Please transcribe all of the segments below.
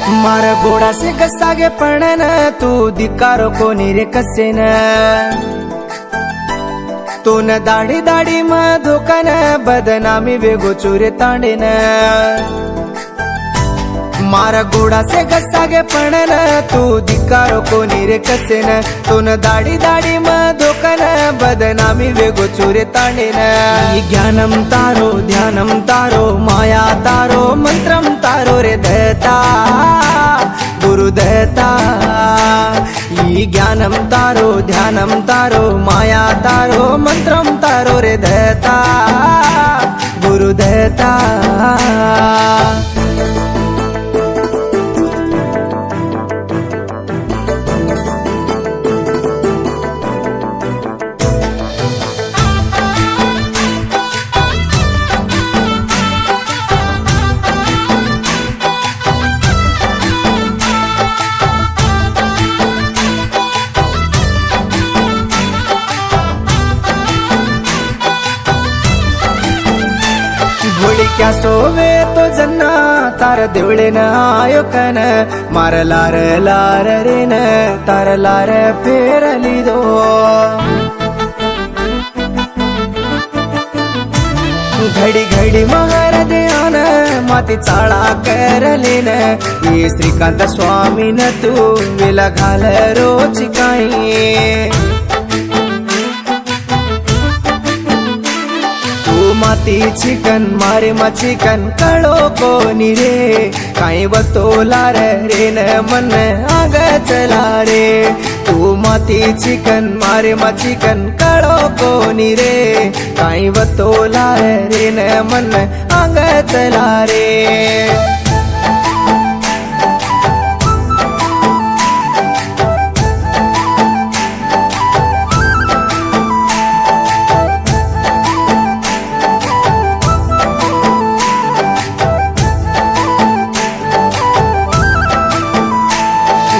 मारा गोड़ा से गसागे पड़न तू धिकारो कोनी रे कसेन तू न दाढ़ी दाढ़ी म धोकन बदनामी वेगो चोरे तांडेन मारा गोड़ा से गसागे पड़न तू धिकारो कोनी रे कसेन तू न दाढ़ी दाढ़ी म धोकन बदनामी वेगो चोरे तांडेन ज्ञानम तारो ध्यानम तारो माया तारो मंत्रम तारो रे दत्ता गुरुदत्ता ई ज्ञानम तारो ध्यानम तारो माया तारो मंत्रम तारो रे दत्ता गुरुदत्ता क्या सोवे तो जन्ना तार देवळे न आयो कन मार लार लार रे न तार लार फेरली दो घडी घडी महार ध्यान माती चाळा करले न ये श्रीकांत स्वामी न तू वेला घाल रोज काही माती चिकन मारे मा चिकन कळो कोनी रे काही बतोला रे न मन आग चला रे तू माती चिकन मारे मा चिकन कळो कोनी रे काही बतोला रे न मन आग चला रे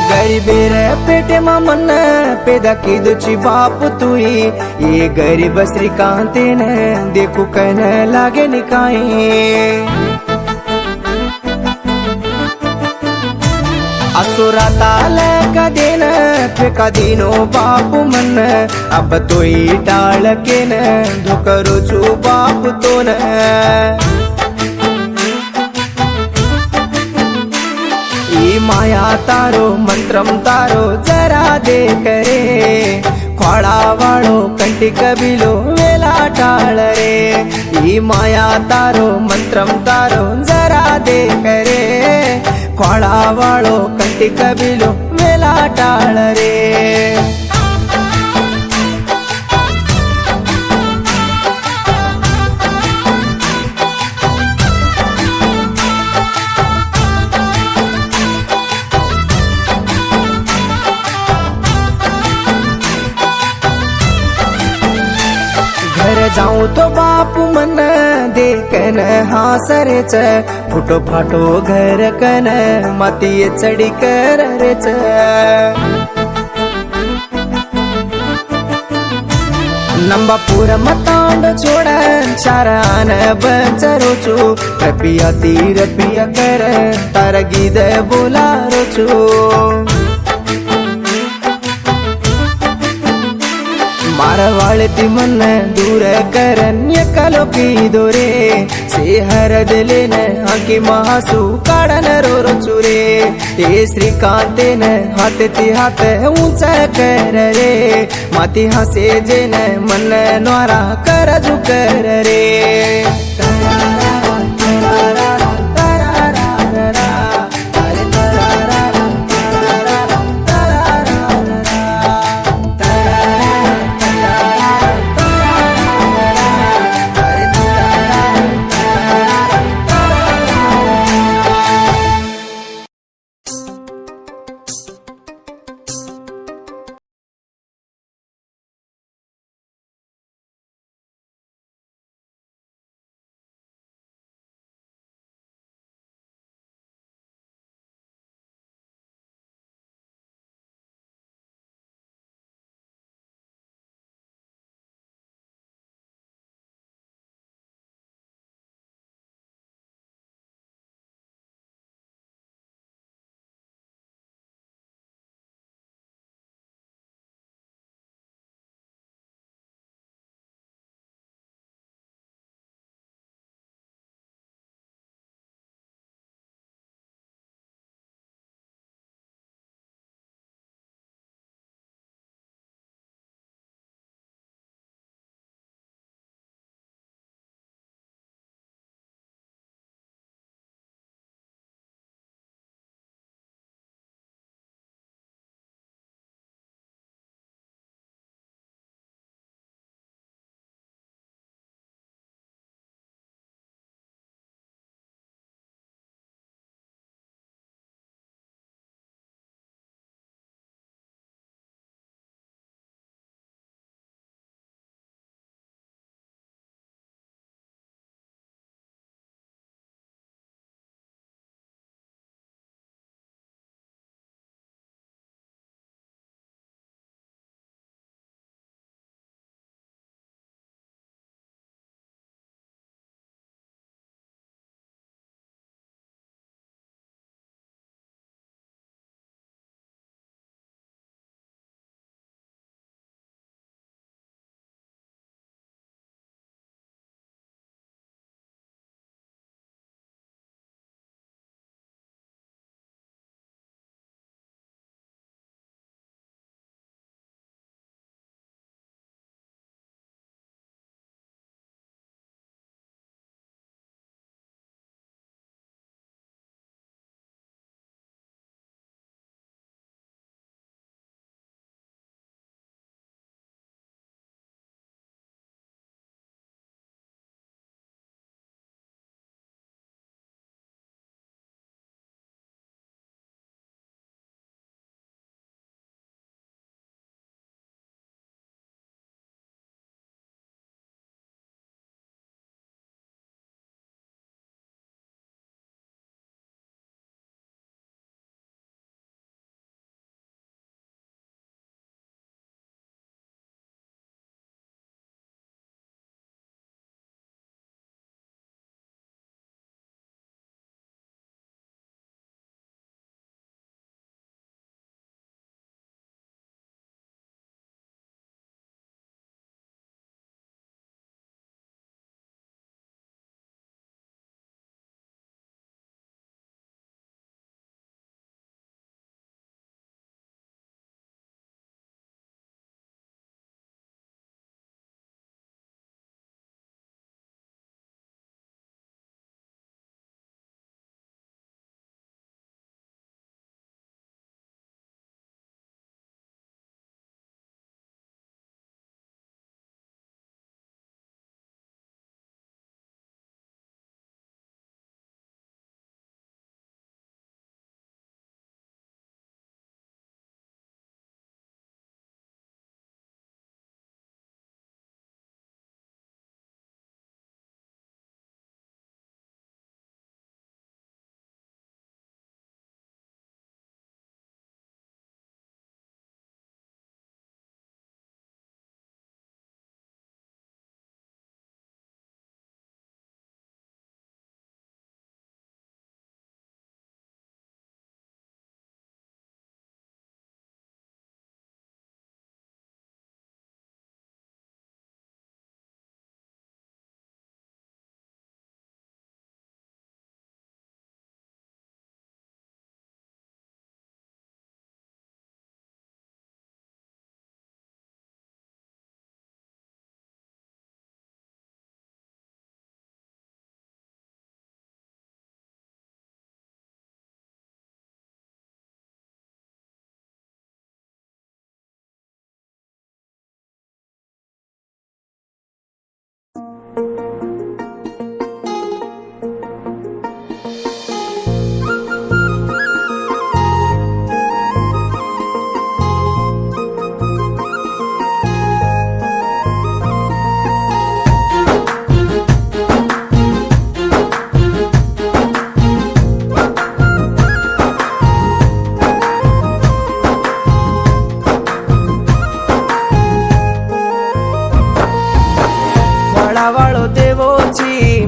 गरीबेर पेटे मा मन पेदा किदुची बाप तुई ये गरीब श्रीकांतेन देखू कन लागे निकाई असुरा ताल कदेन फेका दिनो बापू मन अब तोई टाळ केन धोकरो चू बाप तोन माया तारो मंत्रम तारो जरा दे करे खोड़ा वाळो कंटी कबिलो वेला टाळ रे ई माया तारो मंत्रम तारो जरा दे करे खोड़ा वाळो कंटी कबिलो वेला टाळ रे घर जाऊ तो बापू मन देखन हासरेच फुटो फाटो घर कन माती चढी कर रेच नंबापूर मतांड छोड़ शारान बचरोचू रपिया तीर पिया कर तार गीत बोला रोचू मारवाळती मन दूर करन्य कलो की दोरे से हर दिलेन आंकी महासू काढन रो चुरे हे श्रीकांतेन हातती हात उंच कर रे माती हसे जेन मन नोरा करजू कर रे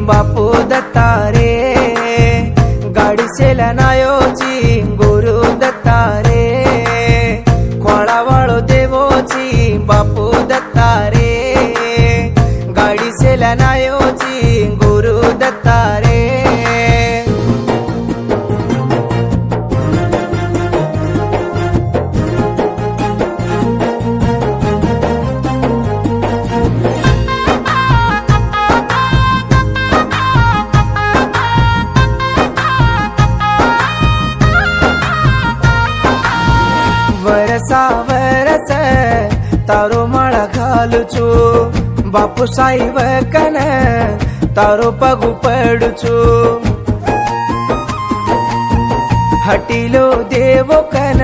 बापू दत्ता रे गाडी सेला नायोची गुरु दत्ता रे खोळावाळो देवोची बापू दत्ता रे गाडी सेला नायोची गुरु दत्ता रे वरसा वरस तारो माळा घालुचु बापू साई वकन तारो पगु पडुचु हटिलो देवो कन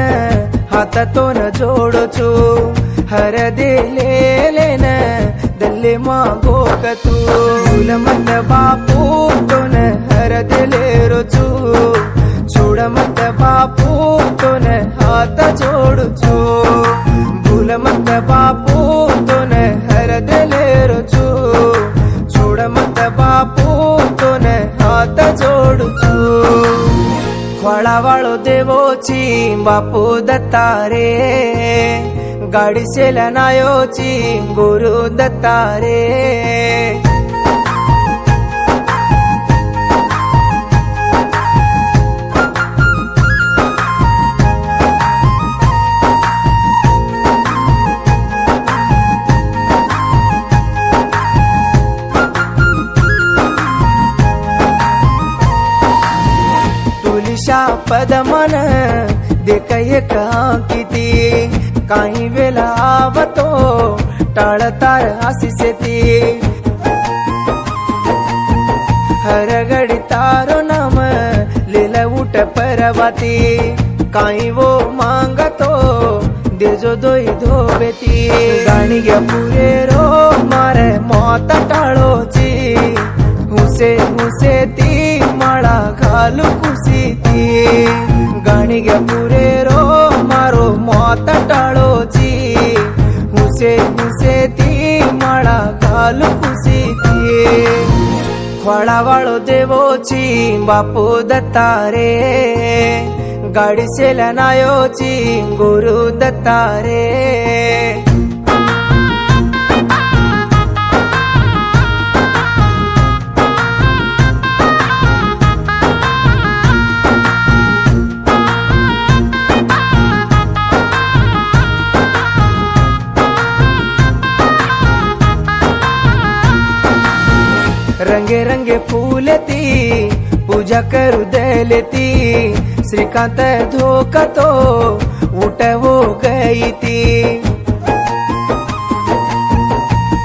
हाततोन जोडुचु हर दिलेलेन दल्ले मागो कतु फूलमत बापू तोन हर दिले रोचु చూడమత బాపు తోన హాత జోడుచు భూలమత బాపు తోన హరదలే రుచు చూడమత బాపు తోన హాత జోడుచు खोळावाळो देवोची बापू दत्ता रे गाडी सेला नायोची गुरु दत्ता रे पदमन देख एक किती काही वेळा आवतो टाळतार आसीसेती हर घडी तारो नाम लीला उठ परवाती काही वो मांगतो देजो दोई धोबेती गाणी घ्या पुरे रो मारे मौत टाळोची हुसे हुसे ती माळा घालू कुसीती गाणी घ्या पुरे रो मारो मौत टाळोची हुसे हुसे ती माळा घालू कुसीती खोळावाळो देवोची बापू दत्ता रे गाडी सेला नायोची गुरु दत्ता रे रंगे रंगे फूलती पूजा करू देलेती श्रीकांत धोकतो उठवो गई ती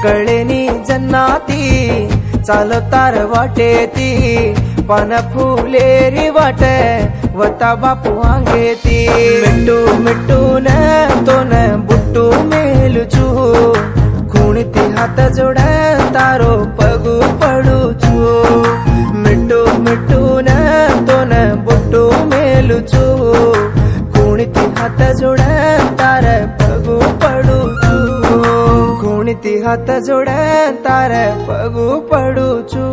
कळेनी जन्नाती चालो तार वाटेती पान फुलेरी वाट वता बापू आंगेती मिट्टू मिट्टू न तो न बुट्टू मेलुचू कुणीती हात जोड तारो पगु पडुचु मिट्टू मिट्टू न तो न बुट्टू मेलुचु कुणीती हात जोड तार पगु पडुचु कुणीती हात जोड तार पगु पडुचु